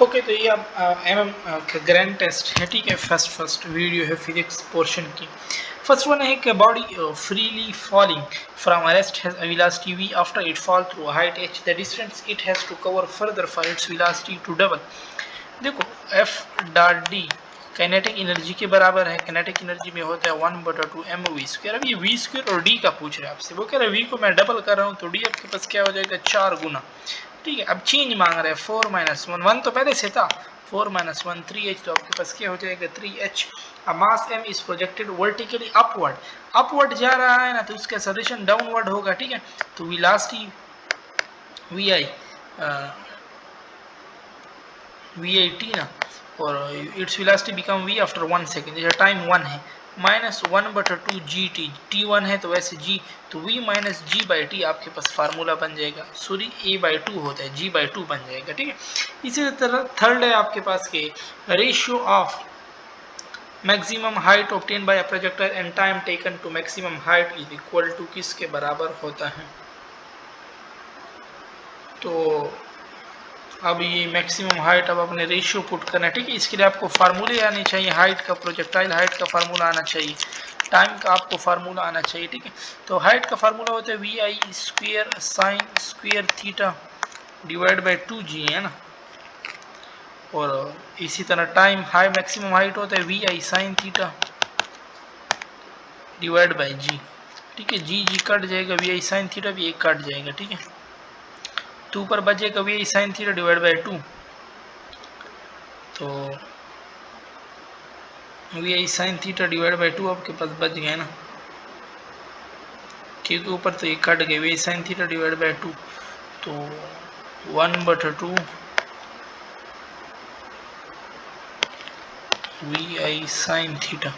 Okay, तो ये अब एमएम का ग्रैंड टेस्ट है, ठीक है। फर्स्ट वीडियो है फिजिक्स पोर्शन की। फर्स्ट वन है कि body freely falling from rest has a velocity v after it fall through a height h, the distance it has to cover further for its velocity to double. देखो F dot D kinetic energy के बराबर है। Kinetic energy में होता है 1/2 mv²। अब ये v² और d का पूछ रहा है आपसे। वो कह रहा है v को मैं डबल कर रहा हूँ तो d आपके पास क्या हो जाएगा, 4 गुना, ठीक है। अब चेंज मांग रहा है 4 - 1, 1 तो पहले से था, 4 - 1 3h, तो आपके पास क्या हो जाएगा 3h। अब मास m is projected vertically upward, upward जा रहा है ना, तो उसका एक्सेलरेशन डाउनवर्ड होगा, ठीक है। तो वेलोसिटी vi t ना, और its velocity become v after 1 second, जैसे टाइम 1 है, -1/2 gt, t1 है तो वैसे g, तो v - g/t आपके पास फार्मूला बन जाएगा। सॉरी a/2 होता है, g/2 बन जाएगा, ठीक है। इसी तरह थर्ड है आपके पास के ratio of maximum height obtain by a projectile and time taken to maximum height is equal to किसके बराबर होता है। तो अब ये मैक्सिमम हाइट, अब अपने रेशियो पुट करना है, ठीक है। इसके लिए आपको फार्मूले आने चाहिए, हाइट का, प्रोजेक्टाइल हाइट का फार्मूला आना चाहिए, टाइम का आपको फार्मूला आना चाहिए, ठीक है। तो हाइट का फार्मूला होता है vi² sin square theta divide by 2g, है ना। और इसी तरह टाइम हाई मैक्सिमम हाइट होता है vi sin theta divide by g, ठीक है। जी कट जाएगा, vi sin थीटा भी एक कट जाएगा, ठीक है। तो ऊपर बचेगा vi sin theta divide by 2, तो vi sin theta divide by 2 आपके पास बच गए ना, क्योंकि ऊपर तो ये कट गए, vi sin theta divide by 2, तो 1/2 vi sin theta,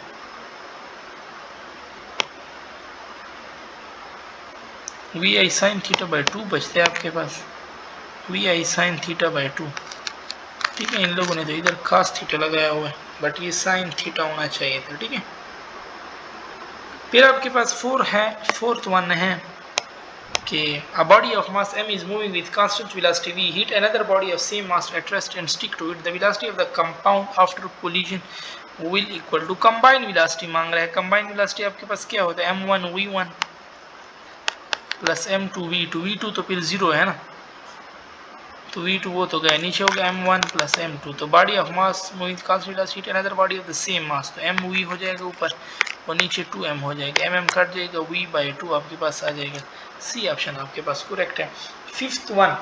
vi sin theta by 2 बचते हैं आपके पास, vi sin थीटा बाई 2, ठीक है। इन लोगों ने तो इधर cos थीटा लगाया हुआ है, बट ये sin थीटा होना चाहिए था, ठीक है। फिर आपके पास फोर्थ वन है कि a body of mass m is moving with constant velocity v hit another body of same mass at rest and stick to it, the velocity of the compound after collision will equal to combined velocity मांग रहा है। combined velocity आपके पास क्या होता है, m1 v1 plus m2 v2, v2 तो फिर 0 है ना, तो v2 वो तो गया, नीचे हो गया m1 प्लस m2, तो body of mass moving constant velocity another body of the same mass, तो mv हो जाएगा ऊपर और नीचे 2m हो जाएगा, mm कट जाएगा, v/2 आपके पास आ जाएगा। सी ऑप्शन आपके पास करेक्ट है। फिफ्थ वन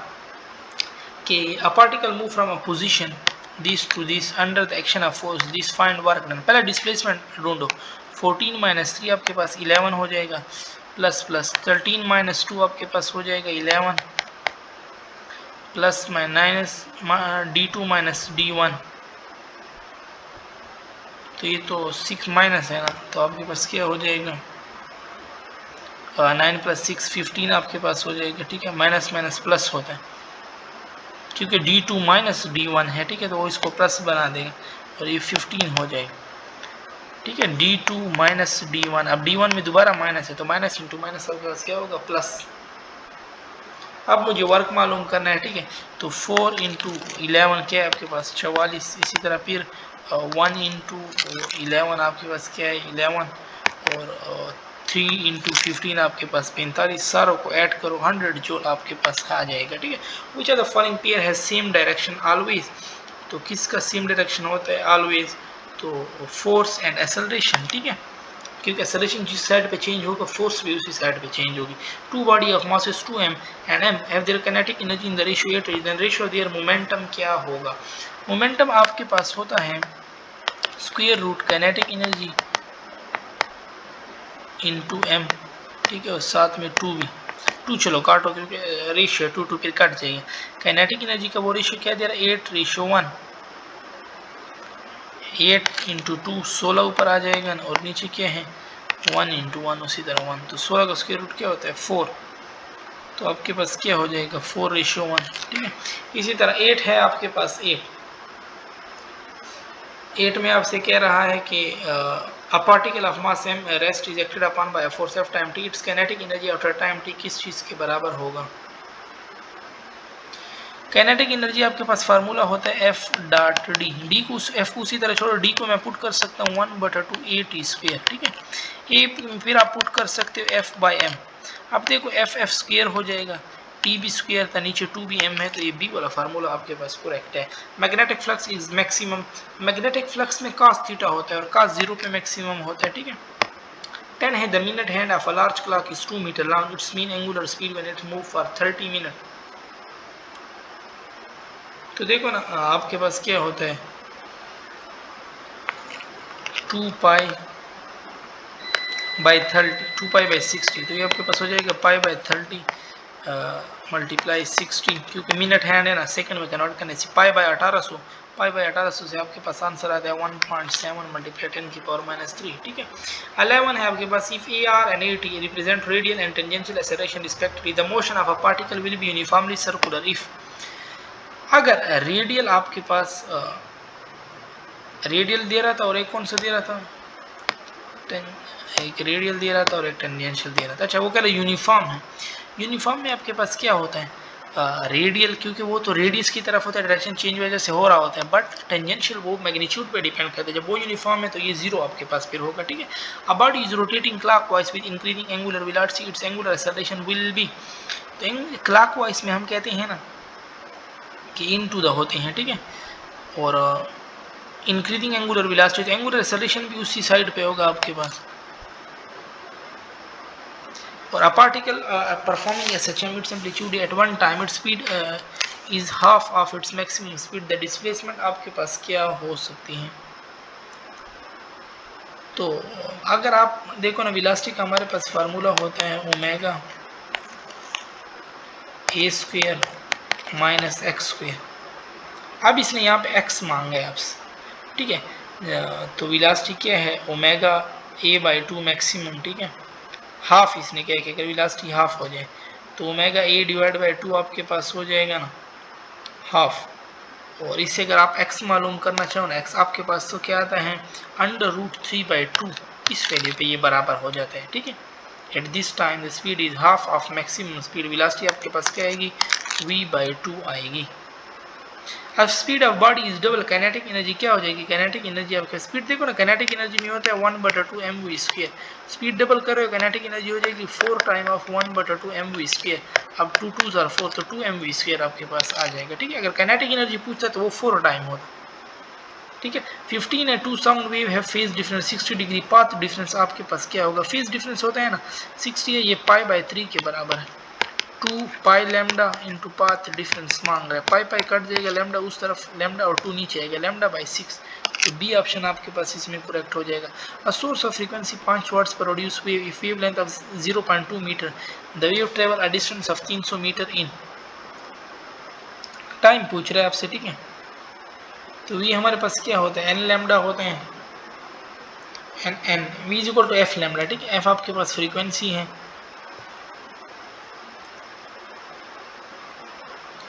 कि a particle move from a position this to this under the action of force this find work done. पहले डिस्प्लेसमेंट ढूंढो, 14 - 3 आपके पास 11 हो जाएगा, प्लस 13 - 2 आपके पास हो जाएगा 11, प्लस माइनस d2 - d1, तो ये तो 6 माइनस है ना, तो आपके पास क्या हो जाएगा 9 + 6 15 आपके पास हो जाएगा, ठीक है। माइनस माइनस प्लस होता है क्योंकि d2 - d1 है, ठीक है, तो वो इसको प्लस बना देगा और ये 15 हो जाएगा, ठीक है। d2 - d1, अब d1 में दोबारा माइनस है तो माइनस इंटू माइनस आपके पास क्या होगा प्लस। अब मुझे वर्क मालूम करना है, ठीक है। तो 4 × 11 क्या है आपके पास 44, इसी तरह फिर 1 × 11 आपके पास क्या है 11, और 3 × 15 आपके पास 45, सारों को ऐड करो 100 जूल आपके पास आ जाएगा, ठीक है। Which are the following pair है सेम डायरेक्शन ऑलवेज, तो किसका सेम डायरेक्शन होता है ऑलवेज, तो फोर्स एंड एक्सेलरेशन, ठीक है, क्योंकि एक्सेलरेशन जिस साइड पे चेंज होगा फोर्स भी उसी साइड पे चेंज होगी। Two body of masses 2m and m have their kinetic energy in the ratio 8, then ratio of their momentum क्या होगा। मोमेंटम आपके पास होता है square root kinetic energy into m, ठीक है, और साथ में 2 भी, 2 चलो काटो क्योंकि रेशियो 2 फिर कट जाएगा। काइनेटिक एनर्जी का वो रेशियो क्या दे रहा है 8:1, 8 × 2 16 ऊपर आ जाएगा, और नीचे क्या है 1 × 1 उसी तरह 1, तो 16 का स्क्वायर रूट क्या होता है 4, तो आपके पास क्या हो जाएगा 4:1, ठीक है। इसी तरह 8 है आपके पास, 8 में आपसे कह रहा है कि a particle of mass m rest is acted upon by a force of time t, its kinetic energy after time t किस चीज के बराबर होगा। काइनेटिक एनर्जी आपके पास फार्मूला होता है एफ डॉट डी। डी को एफ को उसी तरह छोड़ो, डी को मैं पुट कर सकता हूँ 1/2 ए टी स्क्वायर, ठीक है। ए फिर आप पुट कर सकते हो एफ बाई एम। अब देखो एफ एफ स्क्वायर हो जाएगा, टी बी स्क्वायर था, नीचे 2 भी एम है, तो ये बी वाला फार्मूला आपके पास करेक्ट है। Magnetic flux is maximum, magnetic flux में cos थीटा होता है और cos 0 पे मैक्सिमम होता है, ठीक है। 10 है the minute hand of a large clock is 2 metre long, it's mean angular speed when it move for 30 minute. तो देखो ना आपके पास क्या होता है 2 पाई बाई 30, 2 पाई बाई 60, तो ये आपके पास हो जाएगा पाई बाई 30 मल्टीप्लाई 60, क्योंकि मिनट हैंड है ना, सेकंड में कन्वर्ट करने से पाई बाई 1800, पाई बाई 1800 से आपके पास आंसर आता है 1.7 मल्टीप्लाई 10⁻³ ठीक है। 11 है आपके पास if a r and a t represent radial and tangential acceleration respectively the motion of a particle will be uniformly circular if, अगर रेडियल आपके पास रेडियल दे रहा था और एक कौन सा दे रहा था, एक रेडियल दे रहा था और एक टेंजेंशियल दे रहा था। अच्छा वो कह रहे यूनिफॉर्म है, यूनिफॉर्म में आपके पास क्या होता है रेडियल, क्योंकि वो तो रेडियस की तरफ होता है, डायरेक्शन चेंज वजह से हो रहा होता है, बट टेंजेंशियल वो मैग्नीट्यूड पे डिपेंड करता है। जब वो यूनिफॉर्म है तो ये 0 आपके पास फिर होगा, ठीक है। A body is rotating clockwise with increasing angular velocity, it's angular acceleration will be, तो क्लॉकवाइज में हम कहते हैं ना कि इनटू द होते हैं, ठीक है, और इंक्रीजिंग एंगुलर वेलोसिटी, तो एंगुलर एक्सेलरेशन भी उसी साइड पे होगा आपके पास। और a particle performing a such its amplitude at one time its speed is half of its maximum speed, the displacement आपके पास क्या हो सकती है। तो अगर आप देखो ना वेलोसिटी का हमारे पास फार्मूला होता है omega A square minus x square. अब इसने यहाँ पे x मांगा है आपसे, ठीक है, तो वेलोसिटी क्या है ओमेगा ए बाई 2 मैक्सिमम, ठीक है, हाफ इसने क्या है कि अगर वेलोसिटी हाफ हो जाए तो ओमेगा ए डिवाइड बाई 2 आपके पास हो जाएगा ना हाफ, और इससे अगर आप x मालूम करना चाहो ना, x आपके पास तो क्या आता है √3/2, इस वैल्यू पे ये बराबर हो जाता है, ठीक है। At this time the speed is half of maximum speed, velocity आपके पास क्या आएगी v/2 आएगी। अब speed of body is double, kinetic energy क्या हो जाएगी, काइनेटिक एनर्जी आपका स्पीड देखो ना, काइनेटिक एनर्जी में होता है 1/2 mv², स्पीड डबल कर रहे हो काइनेटिक एनर्जी हो जाएगी 4 टाइम ऑफ 1/2 mv²। अब 2 2s are 4, तो 2 mv² आपके पास आ जाएगा, ठीक है। अगर काइनेटिक एनर्जी पूछता है तो वो 4 टाइम होता, ठीक है। 15 है टू साउंड वेव है phase difference 60 degree, path difference आपके पास क्या होगा, फेज डिफरेंस होता है ना 60 है, ये π/3 के बराबर है, 2 पाई लैम्डा इंटू पाथ डिफरेंस मांग रहा है, पाई पाई कट जाएगा, लैम्डा उस तरफ लैम्डा और 2 नीचे आएगा, λ/6, तो बी ऑप्शन आपके पास इसमें करेक्ट हो जाएगा। A source of frequency 5 watts produce wave if wave length of 0.2 metre, the wave travel a distance of 300 metre in time पूछ रहा है आपसे, ठीक है। तो ये हमारे पास क्या होता है एन लैम्डा होते हैं, n v is equal to f lambda, ठीक है। एफ आपके पास फ्रीक्वेंसी है,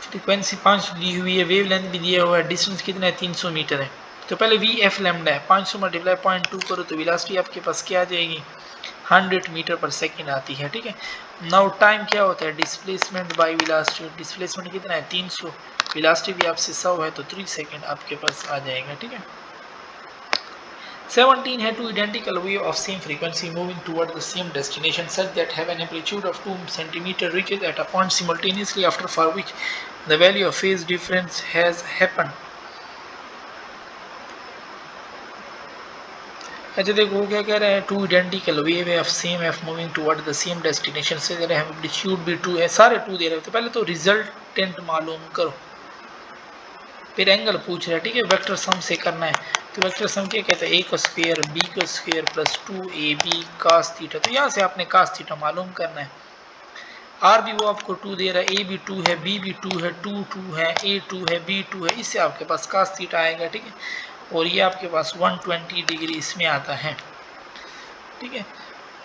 फ्रीक्वेंसी 5 दी हुई है, वेव लेंथ भी दिया हुआ है, डिस्टेंस कितना है 300 मीटर है। तो पहले वी एफ लैम्डा है, 500 मल्टीप्लाई 0.2 करो तो वेलोसिटी आपके पास क्या आ जाएगी 100 मीटर पर सेकेंड आती है, ठीक है। नाउ टाइम क्या होता है डिस्प्लेसमेंट बाय वेलोसिटी, डिस्प्लेसमेंट कितना है 300, वेलोसिटी भी आपसे 100 है तो 3 सेकेंड आपके पास आ जाएगा, ठीक है। 17 है two identical wave of same frequency moving toward the same destination such that have an amplitude of 2 cm reaches at a point simultaneously after for which the value of phase difference has happened। अच्छा देखो वो क्या कह रहा है two identical wave है of same F moving toward the same destination से दे रहे हैं, एम्पलीट्यूड भी 2 है, सारे 2 दे रहे हैं। तो पहले तो रिजल्टेंट मालूम करो, फिर एंगल पूछ रहा है, ठीक है। वेक्टर सम से करना है, तो वेक्टर सम क्या कहता है a का स्क्वायर b का square plus 2ab cos theta, तो यहाँ से आपने cos थीटा मालूम करना है। r भी वो आपको 2 दे रहा है, a भी 2 है, b भी 2 है, 2 2 है, a 2 है, b 2 है, इससे आपके पास cos थीटा आएगा, ठीक है। और ये आपके पास 120 डिग्री इसमें आता है, ठीक है।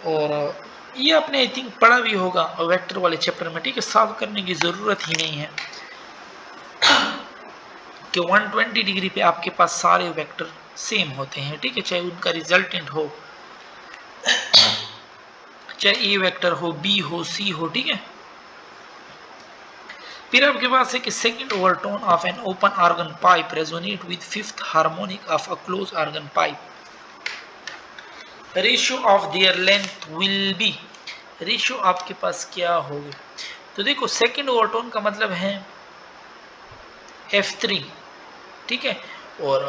और ये आपने आई थिंक पढ़ा भी होगा वेक्टर वाले चैप्टर में, ठीक है, सॉल्व करने की ज़रूरत ही नहीं है कि 120 डिग्री पे आपके पास सारे वेक्टर सेम होते हैं, ठीक है, चाहे उनका रिजल्टेंट हो, चाहे ए वेक्टर हो, बी हो, सी हो, ठीक है। फिर आपके पास है कि second overtone of an open organ pipe resonate with fifth harmonic of a close organ pipe, ratio of there length will be, ratio आपके पास क्या होगी। तो देखो सेकंड ओवरटोन का मतलब है F3, ठीक है, और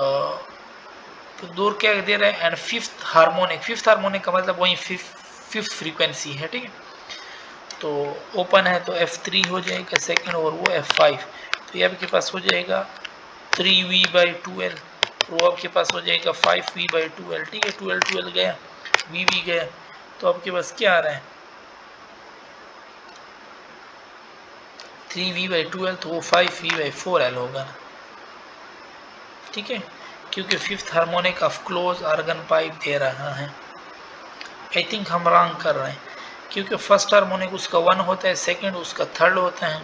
तो दूर क्या दे रहा है, एंड फिफ्थ हार्मोनिक का मतलब वही फिफ्थ फ्रीक्वेंसी है, ठीक है। तो ओपन है तो F3 हो जाएगा सेकंड, और वो F5, तो ये आपके पास हो जाएगा 3V/2L, तो आपके पास हो जाएगा 5V/2L, ठीक है। 12 गया, V गया, तो आपके पास क्या आ रहा है 3V/2L, तो वो 5V/4L होगा ना, ठीक है, क्योंकि fifth harmonic of close organ pipe दे रहा है। आई थिंक हम रॉन्ग कर रहे हैं, क्योंकि फर्स्ट हार्मोनिक उसका 1 होता है, सेकंड उसका थर्ड होता है,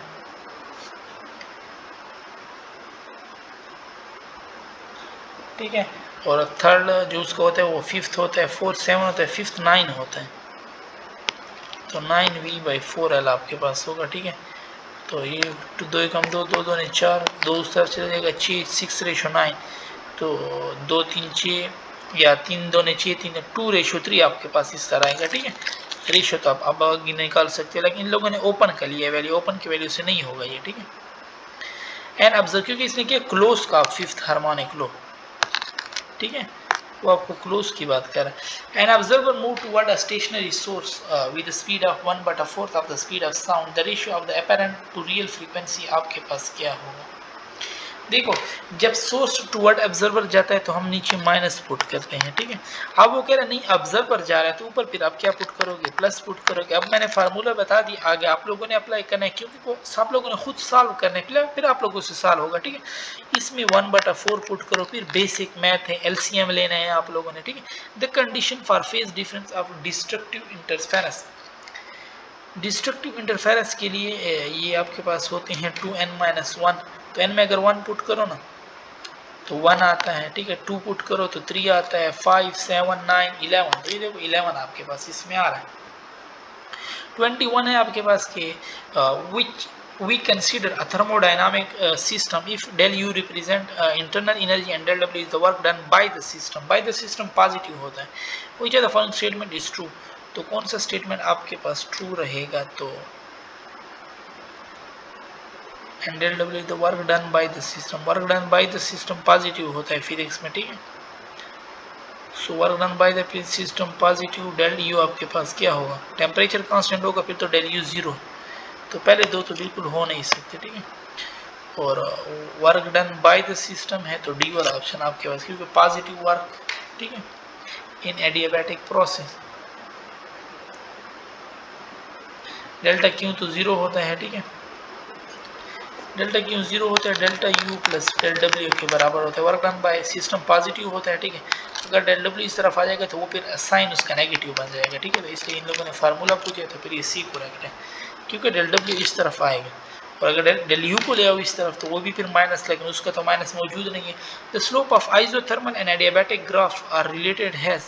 ठीक है, और थर्ड जो उसका होता है वो फिफ्थ होता है, फोर्थ 7 होता है, फिफ्थ 9 होता है, तो 9V/4L आपके पास होगा, ठीक है। तो ये 2 एकम 2, 2 2 4, 2 उस तरफ चला जाएगा 6, 6:9, तो 2 3 6, या 3 2 6 3, 2:3 आपके पास इस तरह आएगा, ठीक है। रेशियो तो आप अब आगे निकाल सकते हैं, लेकिन इन लोगों ने ओपन कर लिया वैल्यू, ओपन की वैल्यू से नहीं होगा ये, ठीक है। एंड ऑब्जर्व, क्योंकि इसने किया क्लोज का फिफ्थ हार्मोनिक लो, ठीक है, वो आपको क्लोज की बात कर रहा है। An observer move toward a stationary source with speed of 1/4 of the speed of sound, the ratio of the apparent to real frequency आपके पास क्या होगा। देखो जब सोर्स टुवर्ड ऑब्जर्वर जाता है तो हम नीचे माइनस पुट करते हैं, ठीक है। अब वो कह रहा है नहीं ऑब्जर्वर जा रहा है तो ऊपर फिर आप क्या पुट करोगे, प्लस पुट करोगे। अब मैंने फार्मूला बता दी, आगे आप लोगों ने अप्लाई करना है, क्योंकि वो सब लोगों ने खुद सॉल्व करने के फिर आप लोगों से सॉल्व होगा, ठीक है। इसमें 1/4 पुट करो, फिर बेसिक मैथ है, एलसीएम लेना है आप लोगों ने, ठीक है। The condition for phase difference of destructive interference, destructive interference के लिए ये आपके पास होते हैं 2n-1, तो n में अगर 1 पुट करो ना तो 1 आता है, ठीक है, 2 पुट करो तो 3 आता है, 5 7 9 11, तो ये देखो 11 आपके पास इसमें आ रहा है। 21 है आपके पास के which we consider a thermodynamic system if del U represent internal energy and del W is the work done by the system, by the system positive होता है। which of the following statement is true, तो कौन सा statement आपके पास true रहेगा, तो and del W is the work done by the system, work done by the system positive होता है फिजिक्स में, ठीक है। So work done by the system positive, del U आपके पास क्या होगा, टेम्परेचर कांस्टेंट होगा, फिर तो डेल यू 0, तो पहले दो तो बिल्कुल हो नहीं सकते, ठीक है। और work done by the system है तो डी वाला ऑप्शन आपके पास, क्योंकि पॉजिटिव वर्क, ठीक है, इन एडियाबैटिक प्रोसेस। डेल्टा क्यू तो 0 होता है, ठीक है, डेल्टा क्यू 0 होता है, delta U plus del W के बराबर होता है। Work done by system positive होता है, ठीक है, अगर डेल डब्ल्यू इस तरफ आ जाएगा तो वो फिर साइन उसका नेगेटिव बन जाएगा, ठीक है। तो इसलिए इन लोगों ने फार्मूला पूछा तो फिर ये सी करेक्ट है, क्योंकि डेल डब्ल्यू इस तरफ आएगा, और अगर डेल यू को ले आओ इस तरफ तो वो भी फिर माइनस, लेकिन उसका तो माइनस मौजूद नहीं है। The slope of isothermal and adiabatic graph are related has,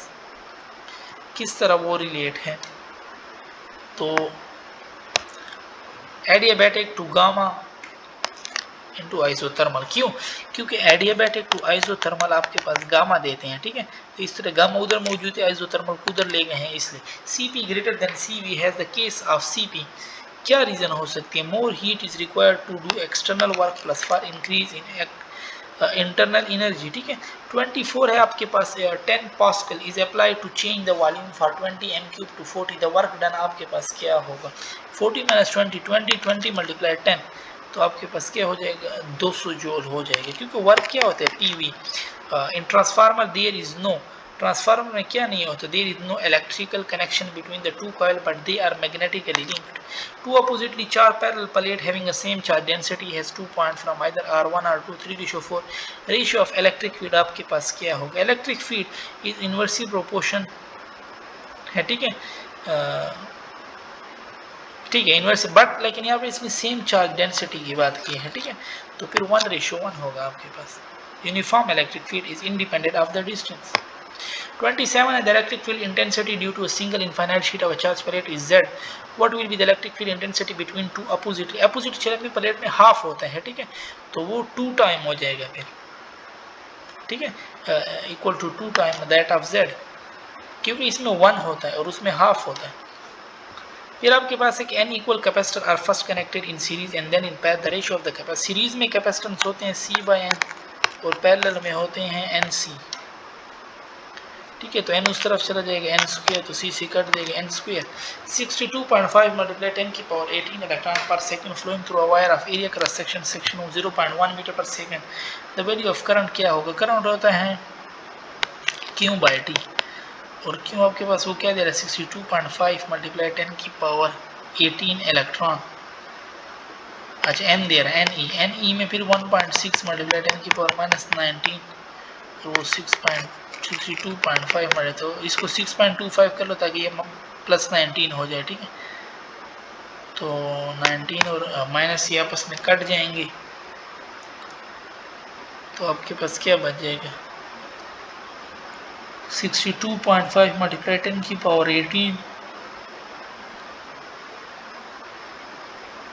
किस तरह वो रिलेट है, तो adiabatic to gamma into isothermal, क्यों, क्योंकि एडियाबैटिक टू आइसोथर्मल आपके पास गामा देते हैं, ठीक है, तो इस तरह गामा उधर मौजूद है, आइसोथर्मल उधर ले गए हैं, इसलिए Cp greater than Cv has the case of Cp, क्या रीजन हो सकती है, more heat is required to do external work plus for increase in internal energy, ठीक है। 24 है आपके पास, 10 pascal is applied to change the volume for 20 m³ to 40, the work done आपके पास क्या होगा, 40 - 20 20 20 × 10, तो आपके पास क्या हो जाएगा 200 जूल हो जाएगा, क्योंकि वर्क क्या होता है PV. In transformer there is no, transformer में क्या नहीं होता, there is no electrical connection between the two coil but they are magnetically linked, two oppositely charged parallel plate having the same charge density has 2 point from either r1 r2 3:4, ratio of electric field आपके पास क्या होगा, electric field is inversely proportion है, ठीक है, ठीक है, inverse, but लेकिन यहाँ पे इसमें सेम चार्ज डेंसिटी की बात की है, ठीक है, तो फिर 1:1 होगा आपके पास। Uniform electric field is independent of the distance. 27 है, the electric field intensity due to a single infinite sheet of a charged plate is Z. What will be the electric field intensity between two opposite charge में plate में half होता है, ठीक है, तो वो 2 time हो जाएगा फिर, ठीक है, equal to 2 time that of Z, क्योंकि इसमें 1 होता है और उसमें हाफ होता है। फिर आपके पास एक n equal capacitor are first connected in series and then in parallel the ratio of the capacitor, series में कैपेसिटेंस होते हैं C/n और पैरेलल में होते हैं NC, ठीक है, तो n उस तरफ चला जाएगा n स्क्वायर, तो c से कट देगा n स्क्वायर। 62.5 मल्टीप्लाई 10 की power 18 electron per second flowing through a wire of area cross section 0.1 metre per second. The value of current क्या होगा, करंट होता है Q/T, और Q आपके पास वो क्या दे रहा है 62.5 मल्टीप्लाई 10 की पावर 18 इलेक्ट्रॉन, अच्छा n दे रहा है ne में फिर 1.6 मल्टीप्लाई 10 की पावर -19, तो वो 62.5 मरे, तो इसको 6.25 कर लो ताकि ये +19 हो जाए, ठीक है, तो 19 और माइनस ये आपस में कट जाएंगे, तो आपके पास क्या बच जाएगा 62.5 मल्टीप्लाई 10 की पावर 18,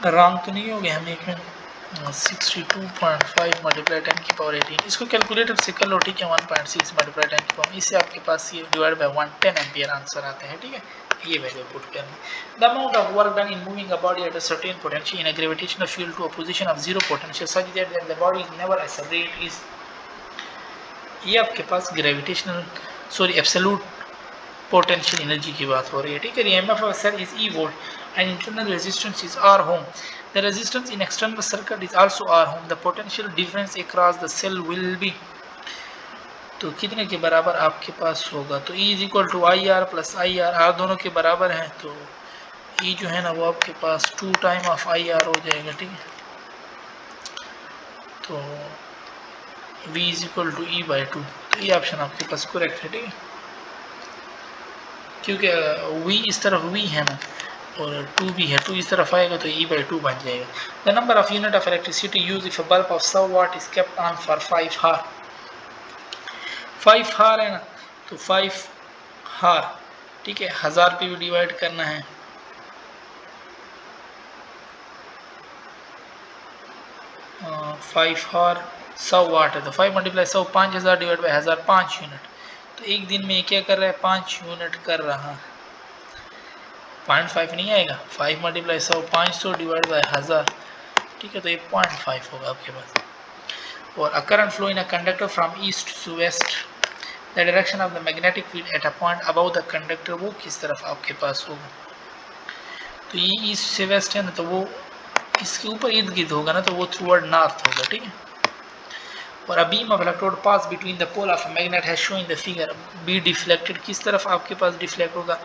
रॉन्ग तो नहीं हो गया हमें एक मिनट, 62.5 मल्टीप्लाई 10 की पावर 18, इसको कैलकुलेटर से कर लो, ठीक है, 1.6 मल्टीप्लाई 10 की पावर, इससे आपके पास ये डिवाइड बाय 110 एम्पियर आंसर आते हैं, ठीक है, ये वैल्यू पुट करनी। The amount of work done in moving a body at a certain potential in a gravitational field to a position of zero potential such that the body is never accelerate is, ये आपके पास gravitational absolute potential energy की बात हो रही है, ठीक है। EMF of a cell is E volt and internal resistance is R ohm. The resistance in external circuit is also R ohm. The potential difference across the cell will be, तो कितने के बराबर आपके पास होगा, तो E is equal to IR plus IR, R दोनों के बराबर हैं, तो E जो है ना वो आपके पास 2 टाइम ऑफ IR हो जाएगा, ठीक है, तो V is equal to E/2, तो ये ऑप्शन आपके पास करेक्ट है, ठीक है, क्योंकि V इस तरफ V है ना और 2 भी है, 2 इस तरफ आएगा तो E/2 बन जाएगा। The number of unit of electricity use if a bulb of 100 what is kept on for 5 हार, 5 हार है ना, तो 5 हार, ठीक है, 1000 पे भी डिवाइड करना है, 5 हार 100 वाट है, तो 5 मल्टीप्लाई 100 5000 डिवाइड बाय 1000 5 यूनिट, तो एक दिन में क्या कर रहा है 5 यूनिट कर रहा है, 0.5 नहीं आएगा, 5 मल्टीप्लाई 100 500 डिवाइड बाय 1000, ठीक है, तो ये 0.5 होगा आपके पास। और a current flow in a conductor from east to west, the direction of the magnetic field at a point above the conductor, वो किस तरफ आपके पास होगा, तो ये ईस्ट से वेस्ट है ना, तो वो इसके ऊपर इर्द गिर्द होगा ना, तो वो थ्रूवर्ड नॉर्थ होगा, ठीक है। और a beam of electrode pass between the pole of magnet has shown in the figure, B deflected, किस तरफ आपके पास डिफ्लेक्ट होगा,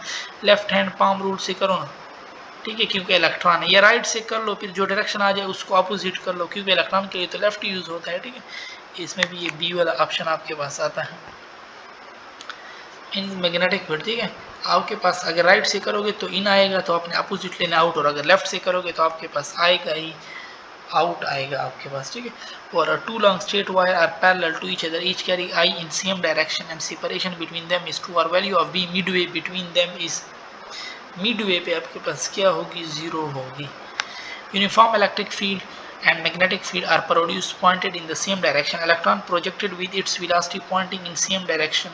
लेफ्ट हैंड पाम रूल से करो ना, ठीक है, क्योंकि इलेक्ट्रॉन है, या राइट से कर लो, फिर जो डायरेक्शन आ जाए उसको अपोजिट कर लो, क्योंकि इलेक्ट्रॉन के लिए तो लेफ्ट यूज होता है, ठीक है, इसमें भी ये बी वाला ऑप्शन आपके पास आता है इन मैग्नेटिक फील्ड, ठीक है। आपके पास अगर राइट से करोगे तो इन आएगा, तो आपने अपोजिट लेना आउट, और अगर लेफ्ट से करोगे तो आपके पास आएगा ही आउट आएगा आपके पास, ठीक है। और two long straight wire are parallel to each other, each carry I in same direction and separation between them is 2, और value of B midway between them is, midway पे आपके पास क्या होगी 0 होगी। Uniform electric field and magnetic field are produced pointed in the same direction, electron projected with its velocity pointing in same direction,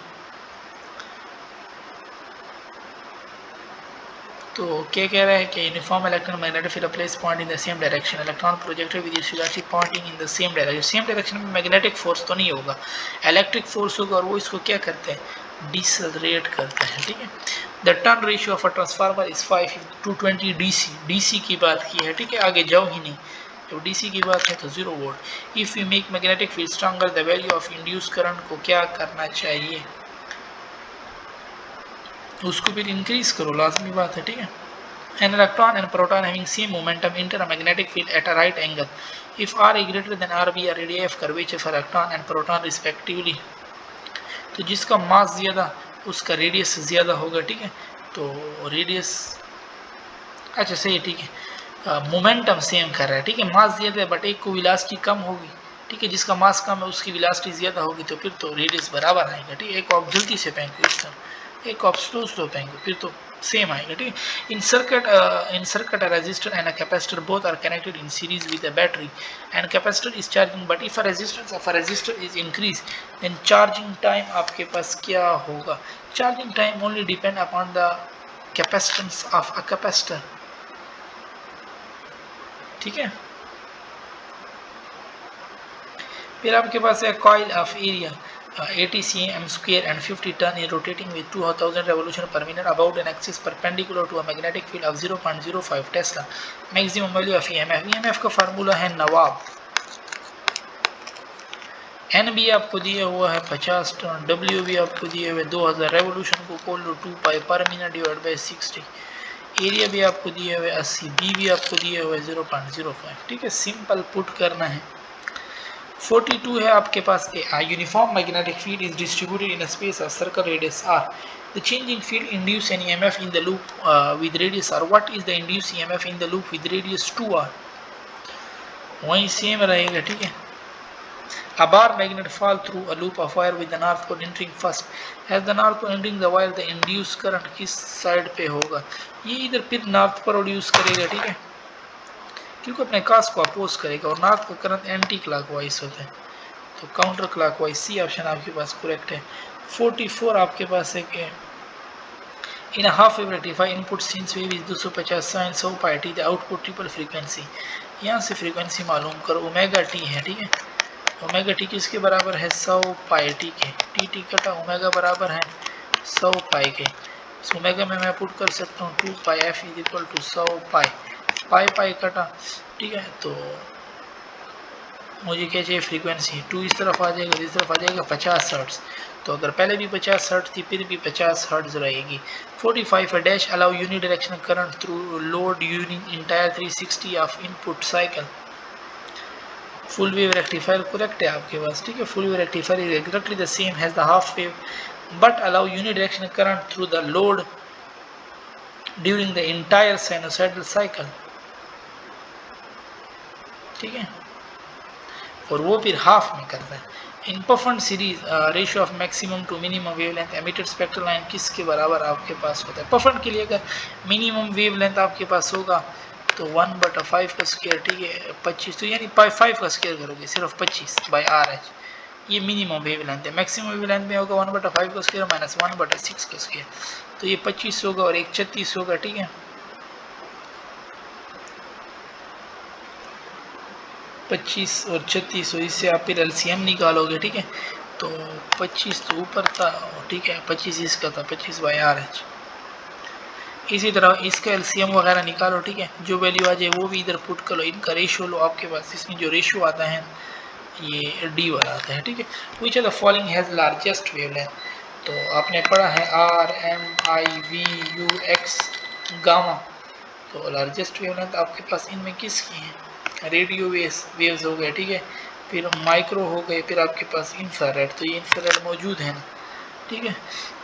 तो क्या कह रहा है कि uniform electron magnetic field place point in the same direction, electron projected with its velocity pointing in the same direction, same direction में magnetic force तो नहीं होगा, इलेक्ट्रिक फोर्स होगा, और वो इसको क्या करते हैं डिसलरेट करते हैं, ठीक है। The turn ratio of a transformer is 5 to 20 DC की बात की है, ठीक है, आगे जाओ ही नहीं, तो डीसी की बात है तो 0 volt. If you make magnetic field stronger the value of induce current को क्या करना चाहिए, उसको फिर इंक्रीज करो, लाजमी बात है, ठीक है। An electron and proton having same momentum enter a magnetic field at a right angle. If R is greater than RB are radii of curvature for electron and proton respectively. तो जिसका मास ज्यादा उसका रेडियस ज्यादा होगा, ठीक है, तो radius अच्छा सही, ठीक है, मोमेंटम सेम कर रहा है, ठीक है, मास ज्यादा है बट एक को वेलोसिटी कम होगी, ठीक है। जिसका मास कम है उसकी वेलोसिटी ज़्यादा होगी, तो फिर तो रेडियस बराबर आएगा। ठीक है, एक आप जल्दी से फेंको इस तरह, एक आप स्लो फेंको, फिर तो सेम आएगा। ठीक है। इन circuit a resistor and a capacitor both are connected in series with a battery and capacitor is charging, but if a resistance of a resistor is increased then charging time आपके पास क्या होगा? Charging time only depend upon the capacitance of a capacitor। ठीक है। फिर आपके पास है coil of area 80 cm square and 50 ton is rotating with 2000 revolution per minute about an axis perpendicular to a magnetic field of 0.05 Tesla। maximum value of EMF, EMF का formula है नवाब। N भी आपको दिया हुआ है 50 टन, W भी आपको दिए हुए 2000, रेवोल्यूशन को खोल लो 2 पाई पर मिनट डिवाइड बाय 60, एरिया भी आपको दिए हुए 80, B भी आपको दिए हुए 0.05। ठीक है, सिंपल पुट करना है। 42 है आपके पास a uniform magnetic field is distributed in a space of circle radius r, the changing field induce an EMF in the loop with radius r, what is the induced EMF in the loop with radius 2r? वही same रहेगा। ठीक है। A bar magnet fall through a loop of wire with the north pole entering first, as the north pole entering the wire the induced current किस side पे होगा? ये इधर फिर नॉर्थ प्रोड्यूस करेगा। ठीक है, क्योंकि अपने कास्ट को अपोज करेगा और नॉर्थ का करंट एंटी क्लॉकवाइज होता है, तो काउंटर क्लॉकवाइज सी ऑप्शन आपके पास करेक्ट है। 44 आपके पास है कि in half wave rectify input since wave is 250 sine 100 pi t, the output triple frequency. यहाँ से फ्रीक्वेंसी मालूम करो, ओमेगा टी है। ठीक है, ओमेगा टी किसके बराबर है? 100 पाई टी के। टी टी कटा, ओमेगा बराबर है 100 पाई के। इस ओमेगा में मैं पुट कर सकता हूँ 2 पाई एफ इज इक्वल टू 100 पाई, पाई पाई कटा। ठीक है, तो मुझे क्या चाहिए? फ्रीक्वेंसी 2 इस तरफ आ जाएगा, इस तरफ आ जाएगा 50 हर्ट्ज, तो अगर पहले भी 50 हर्ट्ज थी फिर भी 50 हर्ट्ज रहेगी। 45 dash allow unidirectional current through load यूनिंग entire 360 of input cycle. Full wave rectifier correct है आपके पास। ठीक है, full wave rectifier is exactly the same has the half wave but allow unidirectional current through the load during the entire sinusoidal cycle. ठीक है, और वो फिर हाफ में करता है। In perfect series ratio of maximum to minimum wavelength emitted spectral line किसके बराबर आपके पास होता है? परफेक्ट के लिए अगर मिनिमम वेवलेंथ आपके पास होगा तो 1/5 का स्क्वायर। ठीक है, 25, तो यानी 5 का स्क्वायर करोगे सिर्फ 25/RH, ये मिनिमम वेवलेंथ है। मैक्सिमम वेवलेंथ में होगा 1/5 का स्क्वायर माइनस 1/6 का स्क्वायर, तो ये 25 होगा और एक 36 होगा। ठीक है, 25 और 36, इससे आप फिर एलसीएम निकालोगे। ठीक है, तो 25 तो ऊपर था, ठीक है, 25 इसका था 25/RH। इसी तरह इसका एलसीएम वगैरह निकालो। ठीक है, जो वैल्यू आ जाए वो भी इधर पुट करो, इनका रेशियो लो आपके पास। इसमें जो रेशियो आता है ये डी वाला आता है। ठीक है, which are the following has largest wavelength? तो आपने पढ़ा है RMIVUX गामा, तो लार्जेस्ट वेवलेंथ आपके पास इनमें किसकी है? रेडियो वेव्स हो गए। ठीक है, फिर माइक्रो हो गए, फिर आपके पास इंफ्रारेड, तो ये इंफ्रारेड मौजूद है ना। ठीक है,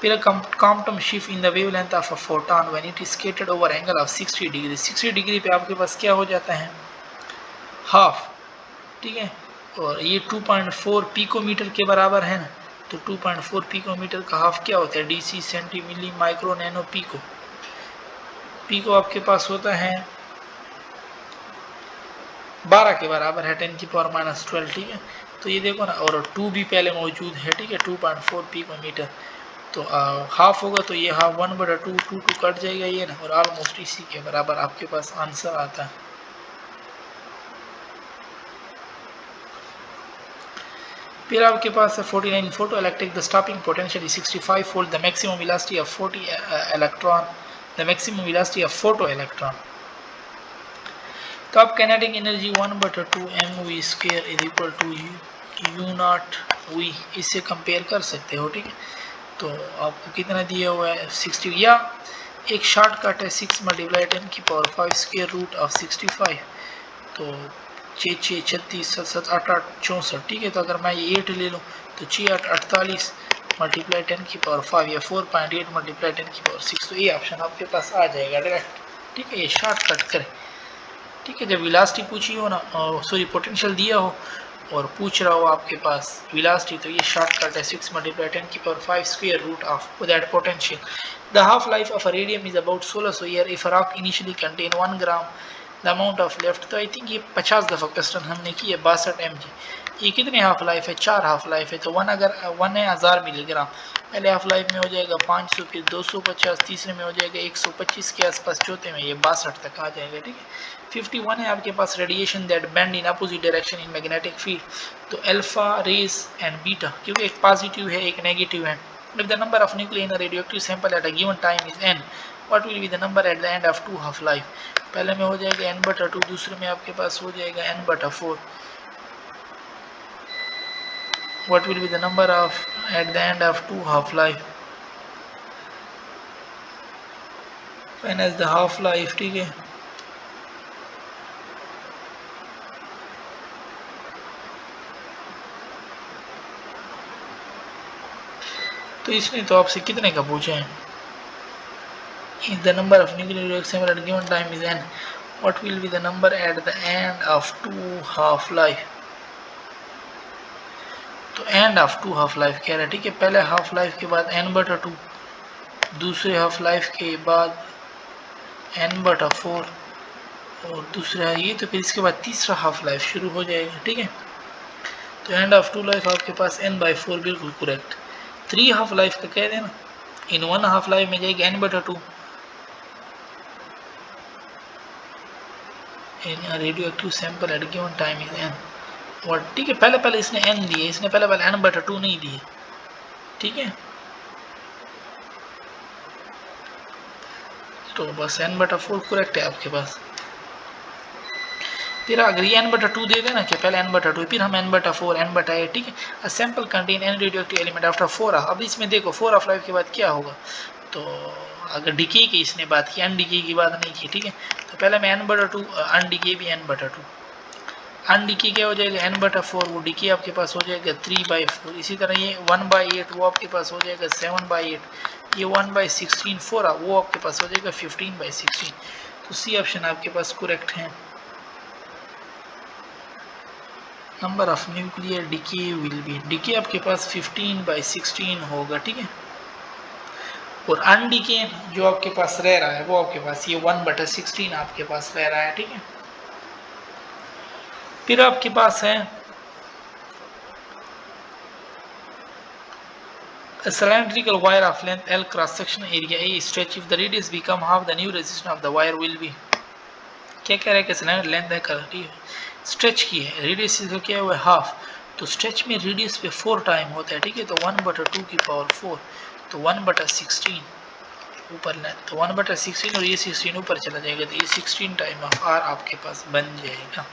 फिर quantum shift in the wavelength of a photon when it is scattered over angle of 60 degree. 60 degree पे आपके पास क्या हो जाता है? हाफ। ठीक है, और ये 2.4 पिकोमीटर के बराबर है ना, तो 2.4 पिकोमीटर का हाफ क्या होता है? DC centi milli micro nano pico. Pico आपके पास होता है 12 के बराबर है 10⁻⁻12। ठीक है, तो ये देखो ना, और 2 भी पहले मौजूद है। ठीक है, 2.4 पिकोमीटर, तो हाफ होगा तो ये हाफ 1/2, 2 कट जाएगा ये ना, और ऑलमोस्ट इसी के बराबर आपके पास आंसर आता है। फिर आपके पास है 49 photoelectric, the stopping potential is 65 volt, the maximum velocity of 40 electron, the maximum velocity of photoelectron. तो आप kinetic energy 1/2 mv² is equal to u0v, इससे कंपेयर कर सकते हो। ठीक है, तो आपको कितना दिया हुआ है? 60, या एक शॉर्टकट है 6 × 10⁵ रूट ऑफ 65, तो 6 6 36 7 7 8 8 64। ठीक है, तो अगर मैं ये 8 ले लूँ तो 6 8 48 × 10⁵ या 4.8 × 10⁶, तो ये ऑप्शन आपके पास आ जाएगा डायरेक्ट। ठीक है, ये शॉर्टकट करें। ठीक है, जब वेलोसिटी पूछी हो ना, सॉरी पोटेंशियल दिया हो और पूछ रहा हो आपके पास वेलोसिटी, तो ये शॉर्टकट है 6 multiply 10⁵ square root of that potential. The half life of a radium is about 1600 year if a rock initially contain 1 gram the amount of left. तो आई थिंक ये 50 दफ़ा क्वेश्चन हमने की है 62 mg। ये कितने हाफ लाइफ है? 4 half life है। तो 1 अगर 1 है 1000 मिलीग्राम, पहले हाफ लाइफ में हो जाएगा 500, फिर 250, तीसरे में हो जाएगा 125 के आसपास, चौथे में ये 62 तक आ जाएगा। ठीक है। 51 है आपके पास radiation that bend in opposite direction in magnetic field. तो अल्फा रेज एंड बीटा, क्योंकि एक पॉजिटिव है एक नेगेटिव है। If the number of nucleus in a radioactive sample at a given time is n, what will be the number at the end of 2 half life? पहले में हो जाएगा n/2, दूसरे में आपके पास हो जाएगा n/4। What will be the number of eight the end of 2 half life? n is the half life. ठीक है। तो इसने तो आपसे कितने का पूछा है? If the number of nuclear reactions at a given time is n, what will be the number at the end of 2 half life? तो एंड ऑफ 2 हाफ लाइफ कह रहा है। ठीक है। पहले हाफ लाइफ के बाद n/2, दूसरे हाफ लाइफ के बाद n/4, और दूसरा ये, तो फिर इसके बाद तीसरा हाफ लाइफ शुरू हो जाएगा। ठीक है। तो एंड ऑफ 2 लाइफ आपके पास n/4 बिल्कुल करेक्ट। 3 हाफ लाइफ का कह देना, इन 1 हाफ लाइफ में जाएगा n/2 in radioactive sample eight given time is n। और ठीक है, पहले इसने n दिए, इसने पहले n/2 नहीं दिए। ठीक है। तो बस n/4 करेक्ट है आपके पास। फिर अगर ये n/2 दे देना कि पहले n/2, फिर हम n/4 n/8। ठीक है। A sample contain n radioactive element after 4 half. अब इसमें देखो 4 हाफ लाइफ के बाद क्या होगा। तो अगर डिके की इसने बात की, अनडिके की बात नहीं की। ठीक है। तो पहले में n/2, अनडिके भी n/2, अनडिके क्या हो जाएगा n/4, वो डिके आपके पास हो जाएगा 3/4। इसी तरह ये 1/8 वो आपके पास हो जाएगा 7/8, ये 1/16 4 वो आपके पास हो जाएगा 15/16। तो सी ऑप्शन आपके पास करेक्ट है। Number of nuclear decay will be, decay आपके पास 15/16 होगा। ठीक है। और अनडिके जो आपके पास रह रहा है वो आपके पास ये 1/16 आपके पास रह रहा है। ठीक है। फिर आपके पास है a cylindrical wire of length L cross section area A stretch if the radius become half the new resistance of the wire will be। क्या कह रहा है कि सिलेंडर लेंथ है स्ट्रेच की है, रेडियस इसका क्या हुआ है हाफ, तो स्ट्रेच में रेडियस पे 4 टाइम होता है। ठीक है। तो 1/2 की पावर 4, तो 1/16 ऊपर लेंथ, तो 1/16 और ये 16 ऊपर चला जाएगा, तो ये 16 टाइम ऑफ आर आपके पास बन जाएगा।